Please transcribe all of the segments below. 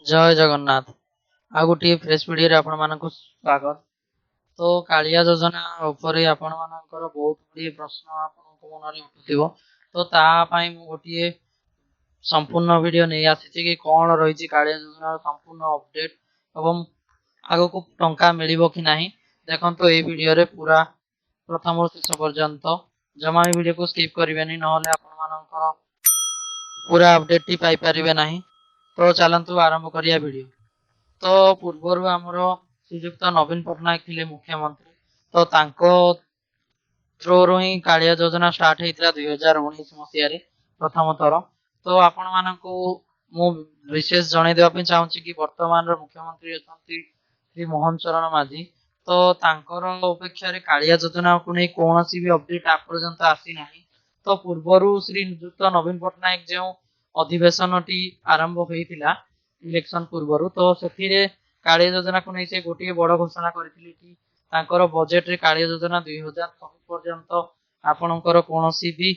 जय जगन्नाथ। आ गोटे fresh video रे आपण मानकु स्वागत। तो कालिया योजना उपरे आपण मानकर बहुत गुडी प्रश्न आपनको मनरे उठुथिबो। तो ता पई मु गोटे संपूर्ण वीडियो नै आसीछि कि कोन रहिछि कालिया योजना संपूर्ण अपडेट एवं आगको टंका मिलिबो कि नाही। देखंतो ए वीडियो रे पूरा प्रथम शेष पर्यंत जमा वीडियो को स्किप करिवेनी नहले आपण मानकर पूरा अपडेट टी पाई परिबे नाही। तो चलंतु आरंभ करिया वीडियो। तो पूर्वर आमर श्रीजुक्त नवीन पट्टनायक थिले मुख्यमंत्री। तो तांको थ्रो रो ही कालिया योजना स्टार्ट होता 2019 मसीह प्रथम थर। तो आपण मानकु मु विशेष जणाई देबा पे चाहूची कि वर्तमान रो मुख्यमंत्री अछंती श्री मोहन चरण माझी। तो तांकर अपेक्षा रे कालिया योजना को नै कोनोसी भी अपडेट आ पर्यंत आसी नाही। तो पूर्वरु श्री नियुक्त नवीन पट्टनायक जो अधिवेशन टी आरंभ होइतिला इलेक्शन पूर्वरु, तो सेथिरे कालिया योजना को नै से गोटे बड़ घोषणा करथिले कि तांकर बजेट रे कालिया योजना 2026 पर्यंत आपणकर कोनोसी भी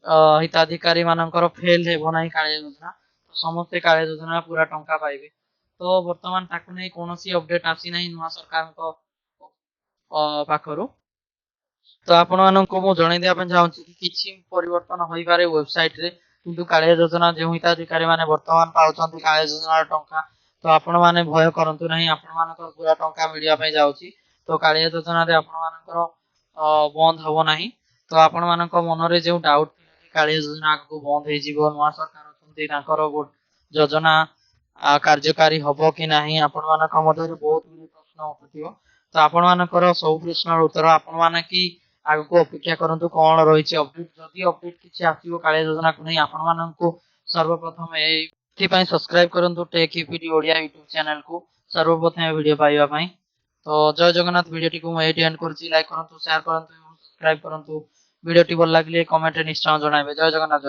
हिताधिकारी मानकर फेल हेबो नाही कालिया योजना। तो समस्त कालिया योजना पूरा टंका पाइबे। तो वर्तमान ताकु नै कोनोसी अपडेट आसी नाही नुवा सरकार को पाखरु। तो आपण माननको मु जणाई दिया पे चाहूची कि किछि परिवर्तन होई पारे वेबसाइट रे, किंतु कालिया योजना जे हिताधिकारी माने वर्तमान पाउछन्ति कालिया योजना टंका, तो आपण माने भय करंतु नाही, आपण मानकर पूरा टंका मिलिया पे जाउची। तो कालिया योजना रे आपण मानकर बंद हबो नाही। तो आपण मानक मनरे जे डाउट कालिया योजना को बंद हे जीवो नुवा सरकार अछन्ति तांकर योजना कार्यकारी हबो कि नाही, आपण मानक मधरे बहुत प्रश्न उठुथिबो। तो आपण मानकर सब प्रश्नर उत्तर आपण माने कि आगको अपेक्षा करंतु कोन रहिछि अपडेट। जदि अपडेट किछि आसीबो कालिया योजना को नै आपण माननको सर्वप्रथम एथि पई सब्सक्राइब करंतु tech EPD Odia YouTube channel को सर्वप्रथम वीडियो पाइबा पई। तो जय जगन्नाथ। वीडियो टी को एटी एंड करछि। लाइक करंतु, शेयर करंतु, सब्सक्राइब करंतु। वीडियो टी भल लागले कमेंट रे निश्चय जणाइबे। जय जगन्नाथ।